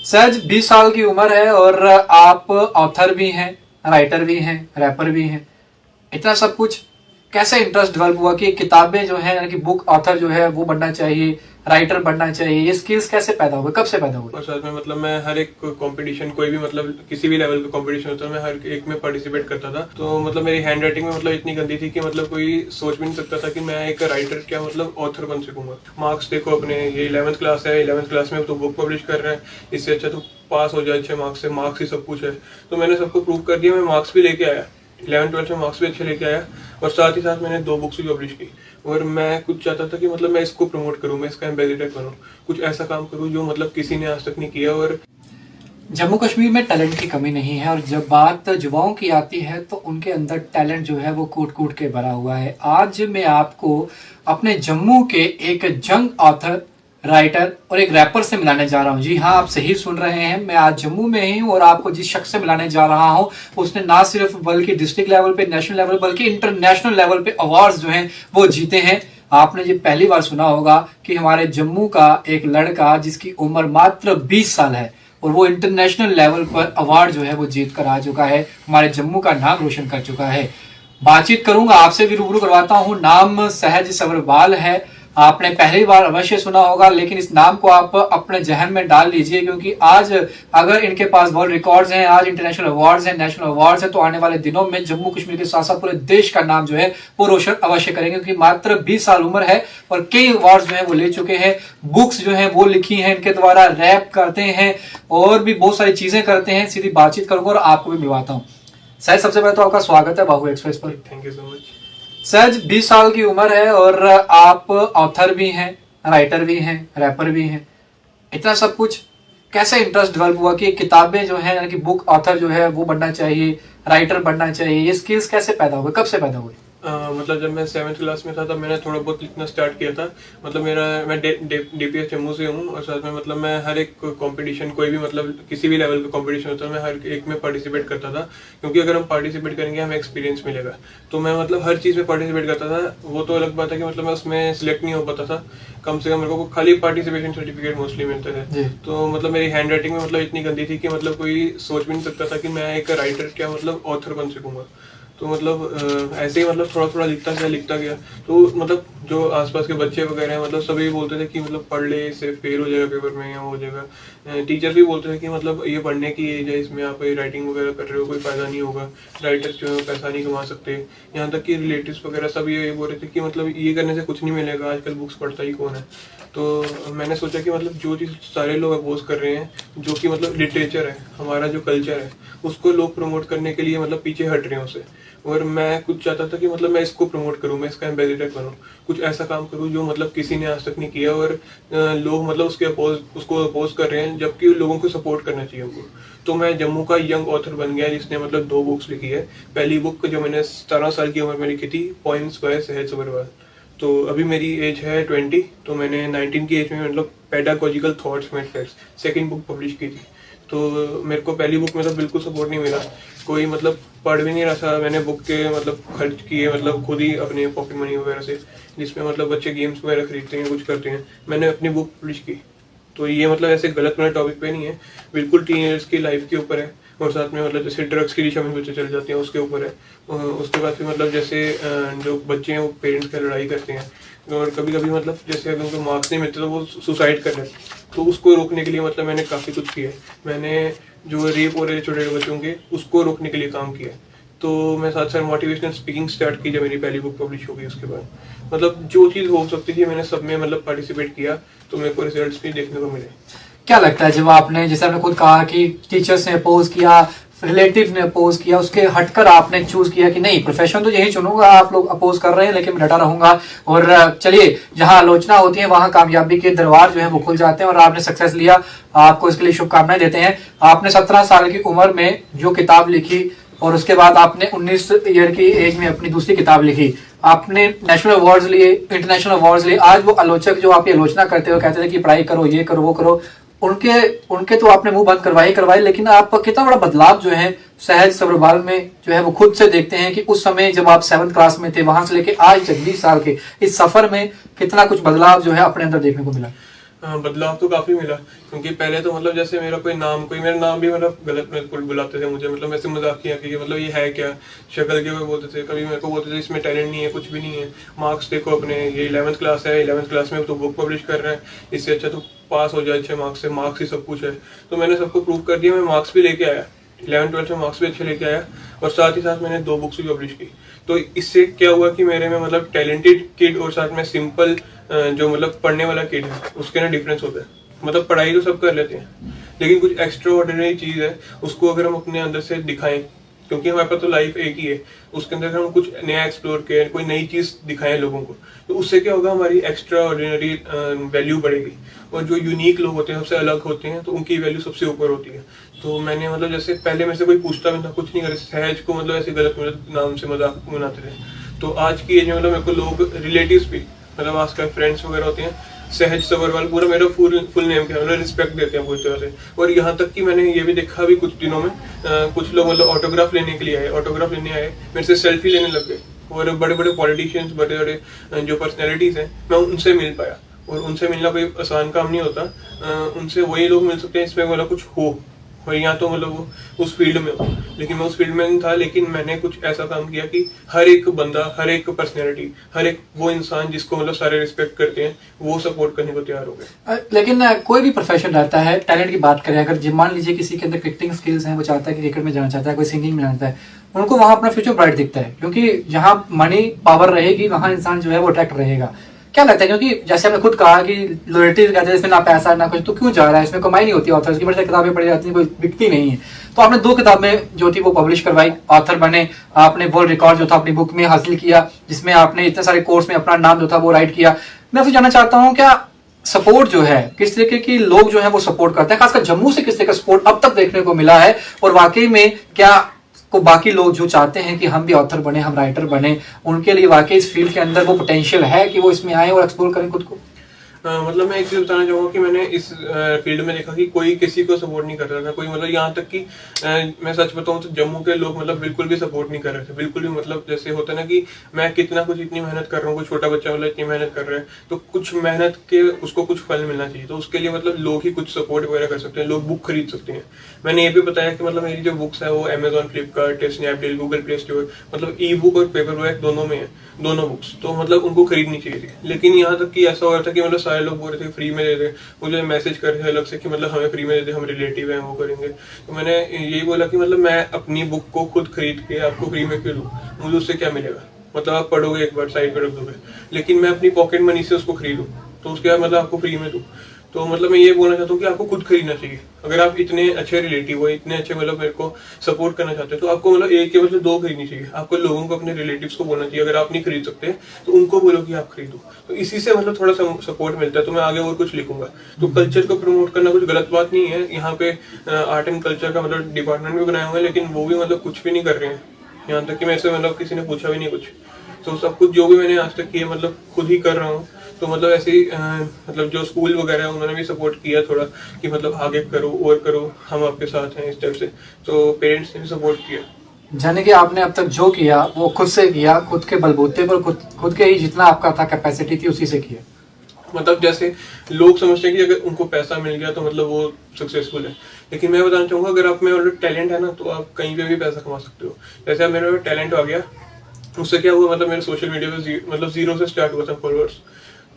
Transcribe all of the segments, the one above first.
सहज 20 साल की उम्र है और आप ऑथर भी हैं, राइटर भी हैं, रैपर भी हैं। इतना सब कुछ कैसे इंटरेस्ट डेवलप हुआ कि किताबें जो है यानी कि बुक ऑथर जो है वो बनना चाहिए, राइटर बनना चाहिए, ये स्किल्स कैसे पैदा हुए, कब से पैदा हुए? और साथ में मतलब मैं हर एक कंपटीशन, कोई भी मतलब किसी भी लेवल का कंपटीशन होता है, मैं हर एक में पार्टिसिपेट करता था। तो मतलब मेरी हैंड राइटिंग में मतलब इतनी गंदी थी कि मतलब कोई सोच भी नहीं सकता था कि मैं एक राइटर क्या मतलब ऑथर बन सकूंगा। मार्क्स देखो अपने, ये 11th क्लास है, 11th क्लास में तो बुक पब्लिश कर रहे हैं, इससे अच्छा तो पास हो जाए अच्छे मार्क्स से, मार्क्स ही सब कुछ है। तो मैंने सबको प्रूव कर दिया, मैं मार्क्स भी लेके आया, 11th-12th में मार्क्स भी अच्छे लेके आया, और साथ ही साथ मैंने 2 बुक्स भी पब्लिश की। और मैं कुछ चाहता था कि मतलब मैं इसको प्रमोट करूं, मैं इसका एम्बेसडर बनूं, कुछ ऐसा काम करूं जो मतलब किसी ने आज तक नहीं किया। और जम्मू कश्मीर में टैलेंट की कमी नहीं है और जब बात युवाओं की आती है तो उनके अंदर टैलेंट जो है वो कूट कूट के भरा हुआ है। आज मैं आपको अपने जम्मू के एक जंग ऑथर, राइटर और एक रैपर से मिलाने जा रहा हूं। जी हाँ, आप सही सुन रहे हैं, मैं आज जम्मू में ही हूं और आपको जिस शख्स से मिलाने जा रहा हूं उसने ना सिर्फ बल्कि डिस्ट्रिक्ट लेवल पे, नेशनल लेवल, बल्कि इंटरनेशनल लेवल पे अवार्ड्स जो हैं वो जीते हैं। आपने ये पहली बार सुना होगा कि हमारे जम्मू का एक लड़का जिसकी उम्र मात्र 20 साल है और वो इंटरनेशनल लेवल पर अवार्ड जो है वो जीत कर आ चुका है, हमारे जम्मू का नाम रोशन कर चुका है। बातचीत करूंगा, आपसे भी रूबरू करवाता हूं। नाम सहज सब्रवाल है। आपने पहली बार अवश्य सुना होगा, लेकिन इस नाम को आप अपने जहन में डाल लीजिए क्योंकि आज अगर इनके पास वर्ल्ड रिकॉर्ड्स हैं, आज इंटरनेशनल अवार्ड्स हैं, नेशनल अवार्ड्स हैं, तो आने वाले दिनों में जम्मू कश्मीर के साथ साथ पूरे देश का नाम जो है वो रोशन अवश्य करेंगे क्योंकि मात्र 20 साल उम्र है और कई अवार्ड्स जो है वो ले चुके हैं। बुक्स जो है वो लिखी है इनके द्वारा, रैप करते हैं और भी बहुत सारी चीजें करते हैं। सीधी बातचीत करूंगा और आपको भी मिलवाता हूँ। सहज, सबसे पहले तो आपका स्वागत है बाहु एक्सप्रेस पर। Thank you so much. सहज 20 साल की उम्र है और आप ऑथर भी हैं, राइटर भी हैं, रैपर भी हैं। इतना सब कुछ कैसे इंटरेस्ट डेवलप हुआ कि किताबें जो है यानी कि बुक ऑथर जो है वो बनना चाहिए, राइटर बनना चाहिए, ये स्किल्स कैसे पैदा हुए, कब से पैदा हुए? मतलब जब मैं 7th क्लास में था तब मैंने थोड़ा बहुत लिखना स्टार्ट किया था। मतलब मैं डीपीएस जम्मू से हूँ और साथ में मतलब मैं हर एक कंपटीशन, कोई भी मतलब किसी भी लेवल का कंपटीशन होता है, मैं हर एक में पार्टिसिपेट करता था क्योंकि अगर हम पार्टिसिपेट करेंगे हमें एक्सपीरियंस मिलेगा। तो मैं मतलब हर चीज़ में पार्टिसिपेट करता था। वो तो अलग बात है कि मतलब मैं उसमें सिलेक्ट नहीं हो पाता था, कम से कम मेरे को खाली पार्टिसिपेशन सर्टिफिकेट मोस्टली मिलते थे। तो मतलब मेरी हैंड राइटिंग में मतलब इतनी गंदी थी कि मतलब कोई सोच भी नहीं सकता था कि मैं एक राइटर क्या मतलब ऑथर बन सकूंगा। तो मतलब ऐसे ही मतलब थोड़ा थोड़ा लिखता गया। तो मतलब जो आसपास के बच्चे वगैरह हैं मतलब सभी बोलते थे कि मतलब पढ़ ले, इससे फेल हो जाएगा पेपर में या हो जाएगा। टीचर भी बोलते थे कि मतलब ये पढ़ने की एज है, इसमें आप राइटिंग वगैरह कर रहे हो, कोई फ़ायदा नहीं होगा, राइटर्स जो है पैसा नहीं कमा सकते। यहाँ तक कि रिलेटिव्स वगैरह सब ये बोल रहे थे कि मतलब ये करने से कुछ नहीं मिलेगा, आजकल बुक्स पढ़ता ही कौन है। तो मैंने सोचा कि मतलब जो चीज़ सारे लोग अपोज कर रहे हैं, जो कि मतलब लिटरेचर है, हमारा जो कल्चर है, उसको लोग प्रमोट करने के लिए मतलब पीछे हट रहे हैं उससे। और मैं कुछ चाहता था कि मतलब मैं इसको प्रमोट करूं, मैं इसका एम्बेसडर बनूं, कुछ ऐसा काम करूं जो मतलब किसी ने आज तक नहीं किया। और लोग मतलब उसको अपोज कर रहे हैं जबकि लोगों को सपोर्ट करना चाहिए उनको। तो मैं जम्मू का यंग ऑथर बन गया जिसने मतलब 2 बुक्स लिखी है। पहली बुक जो मैंने 17 साल की उम्र में लिखी थी, पॉइंट्स बाय सहज सब्रवाल। तो अभी मेरी एज है 20, तो मैंने 19 की एज में मतलब pedagogical thoughts made facts second book publish की थी। तो मेरे को पहली बुक में तो बिल्कुल सपोर्ट नहीं मिला, कोई मतलब पढ़ भी नहीं रहा था। मैंने बुक के मतलब खर्च किए मतलब खुद ही अपने पॉकेट मनी वगैरह से, जिसमें मतलब बच्चे गेम्स वगैरह खरीदते हैं, कुछ करते हैं। मैंने अपनी बुक पब्लिश की। तो ये मतलब ऐसे गलत मेरा टॉपिक पे नहीं है, बिल्कुल टीनेजर्स की लाइफ के ऊपर है। और साथ में मतलब जैसे ड्रग्स की दिशा में बच्चे चले जाते हैं उसके ऊपर है। उसके बाद फिर मतलब जैसे जो बच्चे हैं वो पेरेंट्स की लड़ाई करते हैं और कभी कभी मतलब जैसे अगर उनको मार्क्स नहीं मिलते तो वो सुसाइड कर लेते हैं। तो उसको रोकने के लिए मतलब मैंने काफ़ी कुछ किया है। मैंने जो रेप हो रहे छोटे बच्चों के, उसको रोकने के लिए काम किया है। तो मैं साथ साथ मोटिवेशनल स्पीकिंग स्टार्ट की जब मेरी पहली बुक पब्लिश हो गई। उसके बाद मतलब जो चीज़ हो सकती थी मैंने सब में मतलब पार्टिसिपेट किया, तो मेरे को रिजल्ट्स भी देखने को मिले। क्या लगता है जब आपने, जैसे आपने खुद कहा कि टीचर्स ने अपोज किया, रिलेटिव ने अपोज किया, उसके हटकर आपने चूज किया कि नहीं प्रोफेशन तो यही चुनूंगा, आप लोग अपोज कर रहे हैं लेकिन मैं डटा रहूंगा और चलिए जहां आलोचना होती है वहां कामयाबी के दरवार जो है वो खुल जाते हैं और आपने सक्सेस लिया, आपको इसके लिए शुभकामनाएं देते हैं। आपने 17 साल की उम्र में जो किताब लिखी और उसके बाद आपने 19 ईयर की एज में अपनी दूसरी किताब लिखी, आपने नेशनल अवार्ड्स लिए, इंटरनेशनल अवार्ड्स लिए। आज वो आलोचक जो आपकी आलोचना करते हो, कहते थे कि पढ़ाई करो, ये करो, वो करो, उनके तो आपने मुंह बंद करवाई, लेकिन आप कितना बड़ा बदलाव जो है सहज सब्रवाल में जो है वो खुद से देखते हैं कि उस समय जब आप 7th क्लास में थे वहां से लेके आज तक 20 साल के इस सफर में कितना कुछ बदलाव जो है अपने अंदर देखने को मिला। हाँ, बदलाव तो काफी मिला, क्योंकि पहले तो मतलब जैसे मेरा नाम भी मतलब गलत बिल्कुल बुलाते थे मुझे, मतलब ऐसे मजाकिया कि मतलब ये है क्या, शक्ल के हुए बोलते थे, कभी मेरे को बोलते थे इसमें टैलेंट नहीं है, कुछ भी नहीं है, मार्क्स देखो अपने, ये 11th क्लास है, 11th क्लास में तो बुक पब्लिश कर रहा है, इससे अच्छा तो पास हो जाए अच्छे मार्क्स से, मार्क्स ही सब कुछ है। तो मैंने सबको प्रूव कर दिया, मैं मार्क्स भी लेके आया, 11th 12th में मार्क्स भी अच्छे लेके आया, और साथ ही साथ मैंने 2 बुक्स भी पब्लिश की। तो इससे क्या हुआ कि मेरे में मतलब टैलेंटेड किड और साथ में सिंपल जो मतलब पढ़ने वाला किड है उसके ना डिफरेंस होता है। मतलब पढ़ाई तो सब कर लेते हैं, लेकिन कुछ एक्स्ट्रा ऑर्डिनरी चीज है, उसको अगर हम अपने अंदर से दिखाएं, क्योंकि हमारे पास तो लाइफ एक ही है, उसके अंदर हम कुछ नया एक्सप्लोर करें, कोई नई चीज दिखाएं लोगों को, तो उससे क्या होगा, हमारी एक्स्ट्रा ऑर्डिनरी वैल्यू बढ़ेगी, और जो यूनिक लोग होते हैं, सबसे अलग होते हैं, तो उनकी वैल्यू सबसे ऊपर होती है। तो मैंने मतलब जैसे पहले मेरे से कोई पूछता भी था, कुछ नहीं करे, सहज को मतलब ऐसे गलत मतलब नाम से मजाक बनाते थे। तो आज की एज में मतलब मेरे को लोग रिलेटिव्स भी, मतलब आजकल फ्रेंड्स वगैरह होते हैं, सहज सबरवाल पूरा मेरा फुल नेम क्या, मतलब रिस्पेक्ट देते हैं पूरी तरह से। और यहाँ तक कि मैंने ये भी देखा अभी कुछ दिनों में, कुछ लोग मतलब ऑटोग्राफ लेने के लिए आए, ऑटोग्राफ लेने आए, मेरे से सेल्फी लेने लग गए, और बड़े बड़े पॉलिटिशियंस, बड़े बड़े जो पर्सनैलिटीज हैं, मैं उनसे मिल पाया। और उनसे मिलना कोई आसान काम नहीं होता, उनसे वही लोग मिल सकते हैं इसमें मतलब कुछ हो, और यहाँ तो मतलब वो उस फील्ड में हो, लेकिन मैं उस फील्ड में नहीं था, लेकिन मैंने कुछ ऐसा काम किया कि हर एक बंदा, हर एक पर्सनैलिटी, हर एक वो इंसान जिसको मतलब सारे रिस्पेक्ट करते हैं, वो सपोर्ट करने को तैयार हो गए। लेकिन कोई भी प्रोफेशन रहता है, टैलेंट की बात करें, अगर मान लीजिए किसी के अंदर क्रिकेटिंग स्किल्स हैं, वो चाहता है कि क्रिकेट में जाना चाहता है, कोई सिंगिंग में जाना चाहता है, उनको वहां अपना फ्यूचर ब्राइट दिखता है, क्योंकि जहां मनी पावर रहेगी वहां इंसान जो है वो अट्रैक्ट रहेगा। क्या लगता है, क्योंकि जैसे हमने खुद कहा कि लॉयल्टी कहते हैं इसमें ना पैसा ना कुछ, तो क्यों जा रहा है, इसमें कमाई नहीं होती, ऑथर्स की बड़ी सारी किताबें पढ़ी जाती हैं, कोई बिकती नहीं है। तो आपने 2 किताबें जो थी वो पब्लिश करवाई, ऑथर बने, आपने वर्ल्ड रिकॉर्ड जो था अपनी बुक में हासिल किया, जिसमें आपने इतने सारे कोर्स में अपना नाम जो था वो राइट किया। मैं आपसे जानना चाहता हूँ, क्या सपोर्ट जो है, किस तरीके की लोग जो है वो सपोर्ट करते हैं, खासकर जम्मू से किस तरह का सपोर्ट अब तक देखने को मिला है, और वाकई में क्या को बाकी लोग जो चाहते हैं कि हम भी ऑथर बने, हम राइटर बने, उनके लिए वाकई इस फील्ड के अंदर वो पोटेंशियल है कि वो इसमें आए और एक्सप्लोर करें खुद को? मतलब मैं एक चीज बताना चाहूंगा कि मैंने इस फील्ड में देखा कि कोई किसी को सपोर्ट नहीं कर रहा था, कोई मतलब यहाँ तक कि मैं सच बताऊं तो जम्मू के लोग मतलब बिल्कुल भी सपोर्ट नहीं कर रहे थे, बिल्कुल भी। मतलब जैसे होता है ना कि मैं कितना कुछ इतनी मेहनत कर रहा हूँ, कोई छोटा बच्चा वाला इतनी मेहनत कर रहा है, तो कुछ मेहनत के उसको कुछ फल मिलना चाहिए, तो उसके लिए मतलब लोग ही कुछ सपोर्ट वगैरह कर सकते हैं, लोग बुक खरीद सकते हैं। मैंने ये भी बताया कि मतलब मेरी जो बुक्स है वो Amazon, Flipkart, Snapdeal, Google play store, मतलब ई बुक और पेपर बैक दोनों में है, दोनों बुक्स, तो मतलब उनको खरीदनी चाहिए थी। लेकिन यहाँ तक कि ऐसा हो रहा था कि मतलब सारे लोग बोल रहे थे फ्री में दे दे, मुझे मैसेज कर रहे थे अलग से कि मतलब हमें फ्री में दे दे, हम रिलेटिव हैं वो करेंगे। तो मैंने यही बोला कि मतलब मैं अपनी बुक को खुद खरीद के आपको फ्री में क्यों दूं, मुझे उससे क्या मिलेगा, मतलब आप पढ़ोगे एक बार साइड पर रख दोगे, लेकिन मैं अपनी पॉकेट मनी से उसको खरीदूं तो उसके बाद मतलब आपको फ्री में दूं। तो मतलब मैं ये बोलना चाहता हूँ कि आपको खुद खरीदना चाहिए। अगर आप इतने अच्छे रिलेटिव हो, इतने अच्छे मतलब मेरे को सपोर्ट करना चाहते हैं, तो आपको मतलब एक के बदले 2 खरीदनी चाहिए। आपको लोगों को, अपने रिलेटिव्स को बोलना चाहिए, अगर आप नहीं खरीद सकते तो उनको बोलो कि आप खरीदो, तो इसी से मतलब थोड़ा सा सपोर्ट मिलता है। तो मैं आगे और कुछ लिखूंगा। तो कल्चर को प्रमोट करना कुछ गलत बात नहीं है। यहाँ पे आर्ट एंड कल्चर का मतलब डिपार्टमेंट भी बनाया हुआ है, लेकिन वो भी मतलब कुछ भी नहीं कर रहे हैं। यहाँ तक कि मेरे से मतलब किसी ने पूछा भी नहीं कुछ। तो सब कुछ जो भी मैंने आज तक किया मतलब खुद ही कर रहा हूँ। तो मतलब ऐसे ही मतलब जो स्कूल वगैरह है उन्होंने भी सपोर्ट किया थोड़ा कि मतलब आगे करो और करो, हम आपके साथ हैं इस टाइप से। तो पेरेंट्स ने भी सपोर्ट किया। यानी कि आपने अब तक जो किया वो खुद से किया, खुद के बलबूते पर, खुद के ही जितना आपका था कैपेसिटी थी उसी से किया। मतलब जैसे लोग समझते हैं कि अगर उनको पैसा मिल गया तो मतलब वो सक्सेसफुल है, लेकिन मैं बताना चाहूंगा अगर आप में ऑलरेडी टैलेंट है ना तो आप कहीं पे भी पैसा कमा सकते हो। जैसे अब मेरे में टैलेंट आ गया, उससे क्या हुआ, मतलब मेरे सोशल मीडिया पे मतलब 0 से स्टार्ट हुआ था फॉलोअर्स,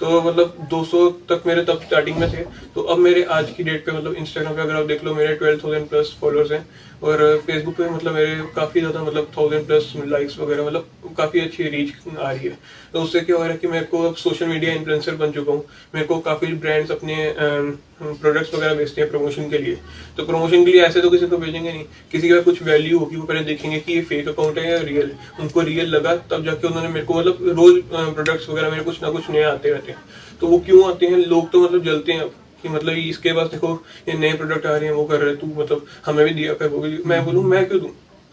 तो मतलब 200 तक मेरे तब स्टार्टिंग में थे। तो अब मेरे आज की डेट पे मतलब इंस्टाग्राम पे अगर आप देख लो मेरे 12,000 प्लस फॉलोअर्स हैं, और फेसबुक पे मतलब मेरे काफ़ी ज़्यादा मतलब 1000 प्लस लाइक्स वगैरह, मतलब काफ़ी अच्छी रीच आ रही है। तो उससे क्या हो रहा है कि मेरे को अब सोशल मीडिया इन्फ्लुएंसर बन चुका हूँ। मेरे को काफ़ी ब्रांड्स अपने प्रोडक्ट्स वगैरह बेचते हैं प्रमोशन के लिए। तो प्रमोशन के लिए ऐसे तो किसी को भेजेंगे नहीं, किसी का कुछ वैल्यू होगी, वो पहले देखेंगे कि ये फेक अकाउंट है या रियल है। उनको रियल लगा तब जाके उन्होंने मेरे को मतलब रोज प्रोडक्ट्स वगैरह मेरे कुछ ना कुछ नए आते रहते हैं। तो वो क्यों आते हैं, लोग तो मतलब जलते हैं अब कि मतलब इसके पास देखो ये नए प्रोडक्ट आ रहे हैं, वो कर रहे हैं, तू मतलब हमें भी दिया कर। वो भी मैं बोलूँ मैं क्यों दूँ,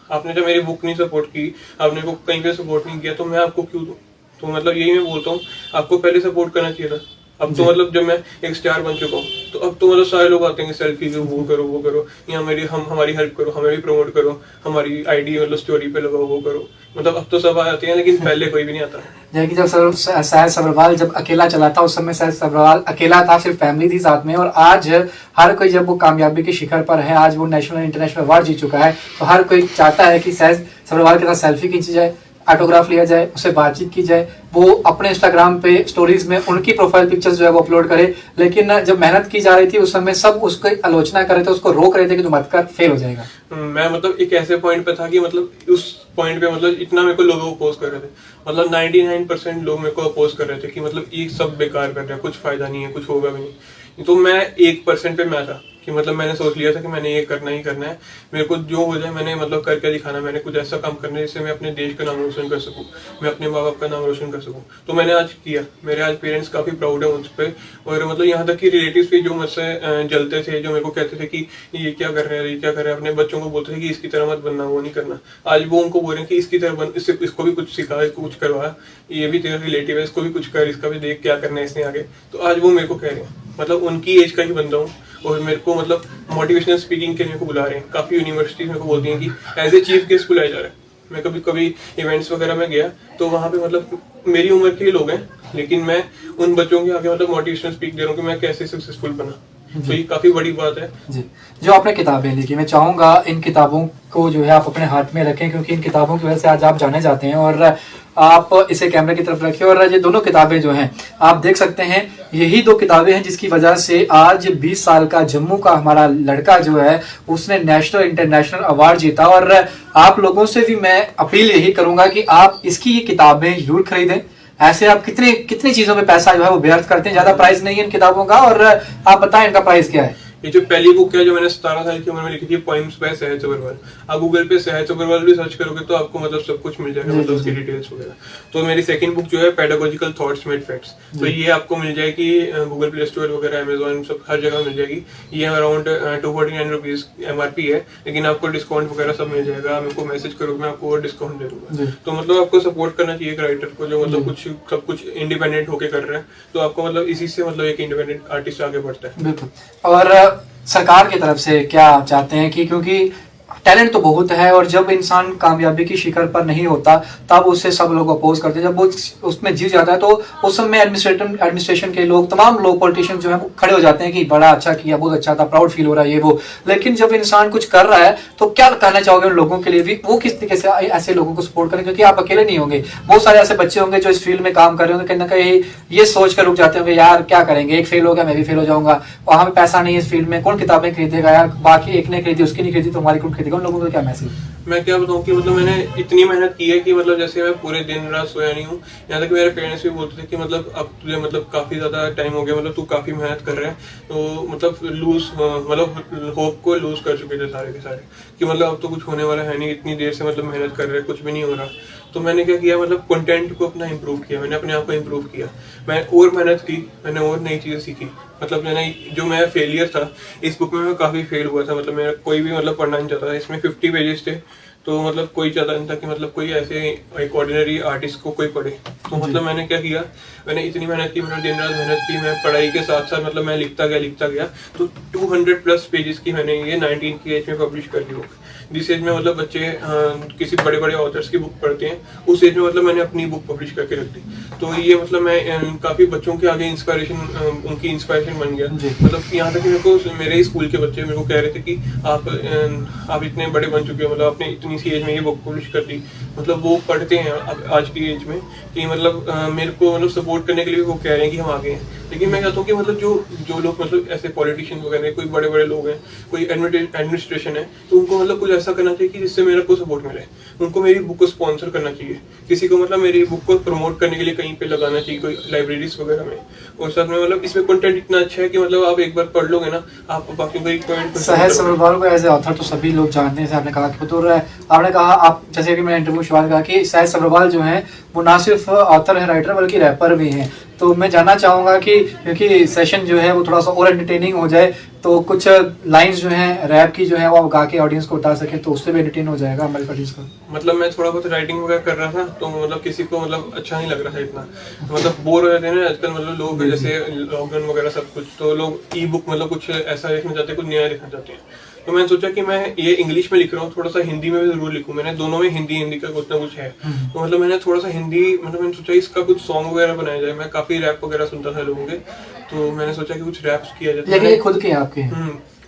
आपने जब मेरी बुक नहीं सपोर्ट की, आपने को कहीं पे सपोर्ट नहीं किया, तो मैं आपको क्यों दूँ। तो मतलब यही मैं बोलता हूँ, आपको पहले सपोर्ट करना चाहिए था। अब तो मतलब जब मैं एक स्टार बन चुका हूँ तो अब तो मतलब सारे लोग आते हैं सेल्फी लो, वो करो, या हमारी हेल्प करो, हमें भी प्रमोट करो, हमारी आईडी मतलब स्टोरी पे लगाओ, वो करो। मतलब अब तो सब आते हैं, लेकिन पहले कोई भी नहीं आता। जैसे कि जब शायद सब्रवाल जब अकेला चला था, उस समय शायद सब्रवाल अकेला था, सिर्फ फैमिली थी साथ में, और आज हर कोई जब वो कामयाबी के शिखर पर है, आज वो नेशनल इंटरनेशनल अवार्ड जीत चुका है, तो हर कोई चाहता है कि शायद सब्रवाल के साथ सेल्फी खींची जाए, ऑटोग्राफ लिया जाए, उससे बातचीत की जाए, वो अपने इंस्टाग्राम पे स्टोरीज में उनकी प्रोफाइल पिक्चर्स जो है वो अपलोड करे। लेकिन जब मेहनत की जा रही थी उस समय सब उसकी आलोचना कर रहे थे, उसको रोक रहे थे कि तुम मत कर, फेल हो जाएगा। मैं मतलब एक ऐसे पॉइंट पे था कि मतलब उस पॉइंट पे मतलब इतना मेरे को लोग अपोज कर रहे थे, मतलब 99% लोग मेरे को अपोज कर रहे थे कि मतलब ये सब बेकार कर रहे हैं, कुछ फायदा नहीं है, कुछ होगा भी नहीं। तो मैं 1% पे मैं था कि मतलब मैंने सोच लिया था कि मैंने ये करना ही करना है, मेरे को जो हो जाए मैंने मतलब करके दिखाना, मैंने कुछ ऐसा काम करना है जिससे मैं अपने देश का नाम रोशन कर सकूं, मैं अपने माँ बाप का नाम रोशन कर सकूं। तो मैंने आज किया, मेरे आज पेरेंट्स काफी प्राउड है मुझ पर, और मतलब यहाँ तक कि रिलेटिव्स भी जो मुझसे जलते थे, जो मेरे को कहते थे कि ये क्या कर रहे हैं, ये क्या कर रहे हैं, अपने बच्चों को बोलते थे कि इसकी तरह मत बनना, वो नहीं करना, आज वो उनको बोल रहे हैं कि इसकी तरह बन, इसको भी कुछ सिखा, इसको कुछ करवा, ये भी तेरा रिलेटिव है, इसको भी कुछ कर, इसका भी देख क्या करना है इसने आगे। तो आज वो मेरे को कह रहे हैं, मतलब उनकी एज का ही बंदा हूँ, और मेरे को मतलब मोटिवेशनल स्पीकिंग के लिए को बुला रहे हैं। काफी यूनिवर्सिटीज मेरे को बोलती हैं कि एज ए चीफ गेस्ट बुलाया जा रहा है। मैं कभी कभी इवेंट्स वगैरह में गया तो वहाँ पे मतलब मेरी उम्र के लोग हैं, लेकिन मैं उन बच्चों के आगे मतलब मोटिवेशनल स्पीक दे रहा हूँ कि मैं कैसे सक्सेसफुल बना। तो ये काफी बड़ी बात है जी। जो आपने किताबें लिखी, मैं चाहूंगा इन किताबों को जो है आप अपने हाथ में रखें, क्योंकि इन किताबों की वजह से आज आप जाने जाते हैं, और आप इसे कैमरे की तरफ रखें। और ये दोनों किताबें जो हैं आप देख सकते हैं, यही दो किताबें हैं जिसकी वजह से आज 20 साल का जम्मू का हमारा लड़का जो है उसने नेशनल इंटरनेशनल अवार्ड जीता। और आप लोगों से भी मैं अपील यही करूंगा कि आप इसकी ये किताबें जरूर खरीदें। ऐसे आप कितनी चीजों में पैसा जो है वो व्यर्थ करते हैं, ज्यादा प्राइस नहीं है इन किताबों का। और आप बताएं इनका प्राइस क्या है? ये जो पहली बुक है जो मैंने 17 साल की उम्र में लिखी थी, पोइम्स बाय सहज सब्रवाल, आप गूगल पे सहज सब्रवाल भी सर्च करोगे तो आपको मतलब सब कुछ मिल जाएगा, मतलब उसकी डिटेल्स वगैरह। तो मेरी सेकंड बुक जो है पेडागोजिकल थॉट्स मेड फैक्ट्स, तो ये आपको मिल जाएगी गूगल प्ले स्टोर वगैरह, अमेजोन, सब हर जगह मिल जाएगी। ये अराउंड 249 रुपीज MRP है, लेकिन आपको डिस्काउंट वगैरह सब मिल जाएगा। आप मेरे को मैसेज करोगे, मैं आपको और डिस्काउंट दे दूंगा। तो मतलब आपको सपोर्ट करना चाहिए एक राइटर को जो मतलब कुछ सब कुछ इंडिपेंडेंट होके कर रहे हैं, तो आपको मतलब इसी से मतलब एक इंडिपेंडेंट आर्टिस्ट आगे बढ़ता है। बिल्कुल। और सरकार की तरफ से क्या आप चाहते हैं कि, क्योंकि टैलेंट तो बहुत है और जब इंसान कामयाबी की शिखर पर नहीं होता तब उसे सब लोग अपोज करते हैं, जब वो उसमें जीत जाता है तो उस समय एडमिनिस्ट्रेशन के लोग, तमाम लोग, पॉलिटिशियन जो है वो खड़े हो जाते हैं कि बड़ा अच्छा किया, बहुत अच्छा था, प्राउड फील हो रहा है, ये वो। लेकिन जब इंसान कुछ कर रहा है तो क्या कहना चाहोगे उन लोगों के लिए भी, वो किस तरीके से ऐसे लोगों को सपोर्ट करें? क्योंकि आप अकेले नहीं होंगे, बहुत सारे ऐसे बच्चे होंगे जो इस फील्ड में काम कर रहे होंगे, कहीं ना कहीं ये सोच कर रुक जाते होंगे, यार क्या करेंगे, एक फेल हो गया मैं भी फेल हो जाऊंगा, वहां पे पैसा नहीं है इस फील्ड में, कौन किताबें खरीदेगा यार, बाकी एक ने खरीदी उसकी नहीं खरीदी तो हमारी कौन खरीदेगा? उन लोगों को क्या मैसेज? मैं क्या बताऊं कि मतलब मैंने इतनी मेहनत की है कि मतलब जैसे मैं पूरे दिन रात सोया नहीं हूँ। यहाँ तक मेरे पेरेंट्स भी बोलते थे कि मतलब अब तुझे मतलब काफी ज्यादा टाइम हो गया, मतलब तू काफी मेहनत कर रहे हैं, तो मतलब मतलब होप को लूज कर चुके थे सारे के सारे, कि मतलब अब तो कुछ होने वाला है नहीं, इतनी देर से मतलब मेहनत कर रहे हैं, कुछ भी नहीं हो रहा। तो मैंने क्या किया, मतलब कंटेंट को अपना इम्प्रूव किया, मैंने अपने आप को इम्प्रूव किया, मैं और मेहनत की, मैंने और नई चीजें सीखी। मतलब मैंने जो मैं फेलियर था इस बुक में, मैं काफी फेल हुआ था, मतलब मेरा कोई भी मतलब पढ़ना नहीं चाहता था। इसमें 50 पेजेस थे, तो मतलब कोई चाहता नहीं था कि मतलब कोई ऐसे एक ऑर्डिनरी आर्टिस्ट को कोई पढ़े। तो मतलब मैंने क्या किया, मैंने इतनी मेहनत की, मैंने दिन रात मेहनत की, मैं पढ़ाई के साथ साथ मतलब मैं लिखता गया। तो 200+ पेजेस की मैंने ये 19 की एज में पब्लिश कर दी बुक। जिस एज में मतलब बच्चे किसी बड़े बड़े ऑथर्स की बुक पढ़ते हैं, उस एज में मतलब मैंने अपनी बुक पब्लिश करके रख दी। तो ये मतलब मैं काफी बच्चों के आगे उनकी इंस्पिरेशन बन गया। मतलब यहाँ तक कि मेरे को मेरे स्कूल के बच्चे मेरे को कह रहे थे कि आप इतने बड़े बन चुके हो, मतलब आपने इतनी सी एज में ये बुक पब्लिश कर दी। मतलब वो पढ़ते हैं आज की एज में कि मतलब मेरे को मतलब सपोर्ट करने के लिए वो कह रहे हैं कि हम आगे हैं। लेकिन मैं कहता हूँ कि मतलब जो लोग मतलब ऐसे पॉलिटिशियन वगैरह, कोई बड़े बड़े लोग हैं, कोई एडमिनिस्ट्रेशन है, तो उनको मतलब कुछ ऐसा करना चाहिए कि जिससे मेरे को सपोर्ट मिले। उनको मेरी बुक को स्पॉन्सर करना चाहिए, किसी को मतलब मेरी बुक को प्रमोट करने के लिए कहीं पे लगाना चाहिए, कोई लाइब्रेरीज वगैरह में। और साथ में मतलब इसमें कंटेंट इतना अच्छा है कि मतलब आप एक बार पढ़ लोगे ना, आप बाकी कोई पॉइंट। सहज सब्रवाल को एज ए ऑथर तो सभी लोग जानते हैं, आपने कहा कि तो आपने कहा, आप जैसे कि मैंने इंटरव्यू शुरुआत कहा कि सहज सब्रवाल जो है वो ना सिर्फ ऑथर है, राइटर, बल्कि रैपर भी हैं। तो मैं जानना चाहूंगा कि क्योंकि सेशन जो है वो थोड़ा सा और एंटरटेनिंग हो जाए, तो कुछ लाइंस जो हैं रैप की जो है वो आप गा के ऑडियंस को बता सके तो उससे भी एंटरटेन हो जाएगा हमारे ऑडियंस को। मतलब मैं थोड़ा बहुत राइटिंग वगैरह कर रहा था तो मतलब किसी को मतलब अच्छा नहीं लग रहा था इतना, तो मतलब बोर हो जाते हैं ना आजकल, मतलब लोग जैसे लॉकडाउन वगैरह सब कुछ, तो लोग ई बुक मतलब कुछ ऐसा लिखना चाहते हैं, कुछ नया लिखना चाहते हैं। तो मैंने सोचा कि मैं ये इंग्लिश में लिख रहा हूँ, थोड़ा सा हिंदी में भी जरूर लिखूं। मैंने दोनों में हिंदी का कुछ ना कुछ है, तो मतलब मैंने थोड़ा सा हिंदी, मतलब मैंने सोचा इसका कुछ सॉन्ग वगैरह बनाया जाए। मैं काफी रैप वगैरह सुनता था लोगों के, तो मैंने सोचा कि कुछ रैप्स किया जाए। ये खुद के आपके?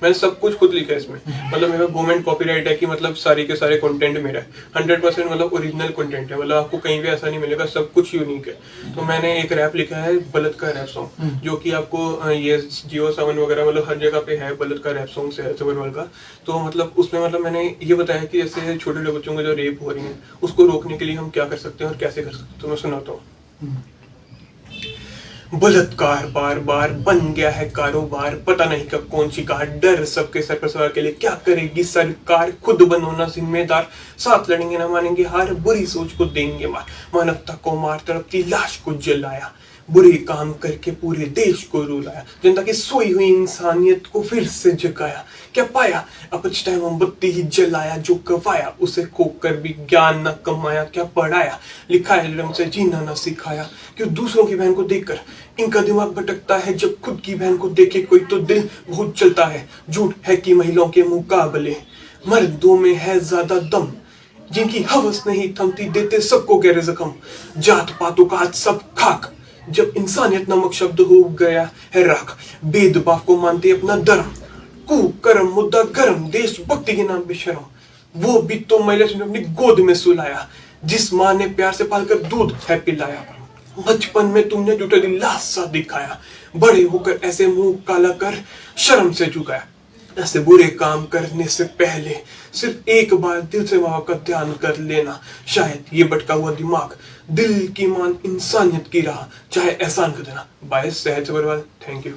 मैंने सब कुछ खुद लिखा है इसमें, मतलब मेरा गवर्नमेंट कॉपीराइट है कि मतलब सारे के सारे कंटेंट मेरा है, 100% मतलब ओरिजिनल कंटेंट है, मतलब आपको कहीं भी ऐसा नहीं मिलेगा, सब कुछ यूनिक है। तो मैंने एक रैप लिखा है, बलत का रैप सॉन्ग, जो कि आपको ये जियो सावन वगैरह मतलब हर जगह पे है, बलत का रैप सॉन्ग है सबरवाल का। तो मतलब उसमें मतलब मैंने ये बताया कि जैसे छोटे छोटे बच्चों को जो रेप हो रही है उसको रोकने के लिए हम क्या कर सकते हैं और कैसे कर सकते हैं। तो मैं सुनाता हूँ। बलात्कार बार बार बन गया है कारोबार, पता नहीं कब कौन सी कार, डर सबके सर पर सवार के लिए क्या करेगी सरकार, खुद बनो ना जिम्मेदार, साथ लड़ेंगे ना मानेंगे हार, बुरी सोच को देंगे मार, मानवता को मार, तड़पती लाश को जलाया, बुरे काम करके पूरे देश को रुलाया, जनता की सोई हुई इंसानियत को फिर से जगाया, क्या पाया अपच टाइम मोमबत्ती ही जलाया, जो गवाया उसे खोकर भी ज्ञान न कमाया, क्या पढ़ाया लिखा है रंग से जीना न सिखाया, क्यों दूसरों की बहन को देखकर इनका दिमाग भटकता है, जब खुद की बहन को देखे कोई तो दिल बहुत चलता है, झूठ है कि महिलाओं के मुकाबले मर्दों में है ज्यादा दम, जिनकी हवस नहीं थमती देते सबको गहरे जख्म, जात पातों का आज सब खाक, जब इंसानियत नामक शब्द हो गया है राख, भेदभाव को मानते अपना धर्म, कुकर्म मुद्दा गरम, देशभक्ति के नाम पे शर्म, वो भी तो महिला ने अपनी गोद में सुलाया, जिस माँ ने प्यार से पालकर दूध है पिलाया, बचपन में तुमने झूठा दिल लासा दिखाया, बड़े होकर ऐसे मुंह काला कर शर्म से झुकाया, ऐसे बुरे काम करने से पहले सिर्फ एक बार दिल से वहां का ध्यान कर लेना, शायद ये भटका हुआ दिमाग दिल की मान इंसानियत की राह चाहे एहसान कर देना। बाय सहज सबरवाल, थैंक यू।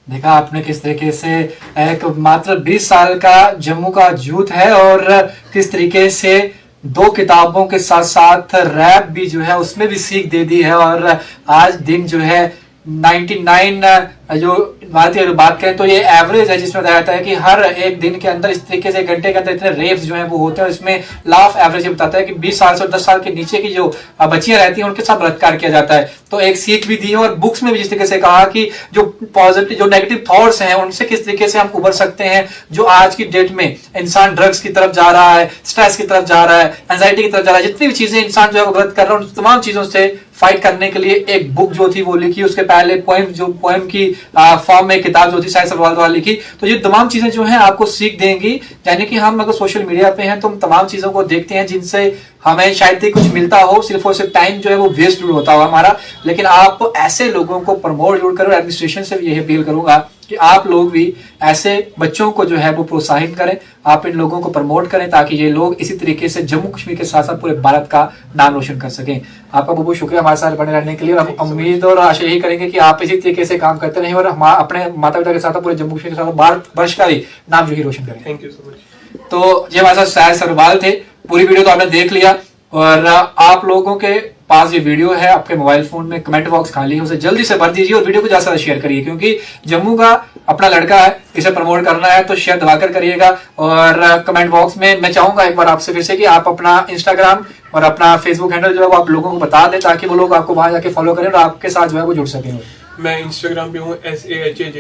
देखा आपने किस तरीके से एक मात्र 20 साल का जम्मू का यूथ है और किस तरीके से 2 किताबों के साथ साथ रैप भी जो है उसमें भी सीख दे दी है। और आज दिन जो है 99 जो भारतीय बात करें तो ये एवरेज है, जिसमें बताया जाता है कि हर एक दिन के अंदर इस तरीके से घंटे के अंदर इतने रेप्स जो हैं वो होते हैं। इसमें लाफ एवरेज बताता है कि 20 साल से 10 साल के नीचे की जो बच्चियां रहती हैं उनके साथ बलात्कार किया जाता है। तो एक सीख भी दी है और बुक्स में भी जिस तरीके से कहा कि जो पॉजिटिव जो नेगेटिव थॉट्स हैं उनसे किस तरीके से हम उबर सकते हैं। जो आज की डेट में इंसान ड्रग्स की तरफ जा रहा है, स्ट्रेस की तरफ जा रहा है, एंजाइटी की तरफ जा रहा है, जितनी भी चीजें इंसान जो है वो गलत कर रहा है उन तमाम चीजों से फाइट करने के लिए एक बुक जो थी वो लिखी। उसके पहले पोएम की फॉर्म में किताब जो थी सहज सबरवाल द्वारा लिखी। तो ये तमाम चीजें जो हैं आपको सीख देंगी, यानी कि हम अगर सोशल मीडिया पे हैं तो हम तमाम चीजों को देखते हैं जिनसे हमें शायद ही कुछ मिलता हो, सिर्फ और सिर्फ टाइम जो है वो वेस्ट होता हो हमारा। लेकिन आप ऐसे लोगों को प्रमोट जरूर करो। एडमिनिस्ट्रेशन से भी यही अपील करूंगा कि आप लोग भी ऐसे बच्चों को जो है वो प्रोत्साहित करें, आप इन लोगों को प्रमोट करें ताकि ये लोग इसी तरीके से जम्मू कश्मीर के साथ साथ पूरे भारत का नाम रोशन कर सकें। आपका बहुत बहुत शुक्रिया हमारे साथ बने रहने के लिए और हम उम्मीद और आशा यही करेंगे कि आप इसी तरीके से काम करते रहें और हम अपने माता पिता के साथ पूरे जम्मू कश्मीर के साथ भारत वर्ष का भी नाम जो ही रोशन करें। Thank you so much. तो ये हमारे साथ सहज सबरवाल थे। पूरी वीडियो तो आपने देख लिया और आप लोगों के पास ये वीडियो है आपके मोबाइल फोन में, कमेंट बॉक्स खाली है, उसे जल्दी से भर दीजिए और वीडियो को ज्यादा शेयर करिए क्योंकि जम्मू का अपना लड़का है, इसे प्रमोट करना है तो शेयर दबाकर करिएगा। और कमेंट बॉक्स में मैं चाहूंगा एक बार आपसे फिर से कि आप अपना इंस्टाग्राम और अपना फेसबुक हैंडल जो है वो आप लोगों को बता दें ताकि वो लोग आपको वहां जाके फॉलो करें और आपके साथ जो है वो जुड़ सकें। मैं इंस्टाग्राम पे हूँ SAHAJ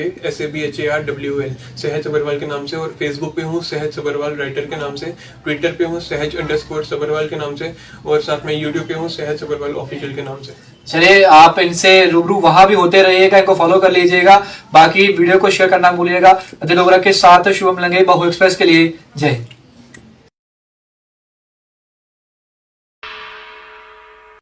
सहज सबरवाल के नाम से, और फेसबुक पे हूँ सहज सबरवाल राइटर के नाम से, ट्विटर पे हूँ सहज_सबरवाल के नाम से, और साथ में यूट्यूब पे हूँ सहज सबरवाल ऑफिशियल के नाम से। चलिए आप इनसे रूबरू वहां भी होते रहिएगा, इनको फॉलो कर लीजिएगा। बाकी वीडियो को शेयर करना भूलिएगा। दिलोवरा के साथ शुभम लंगे बहु एक्सप्रेस के लिए जय हिंद।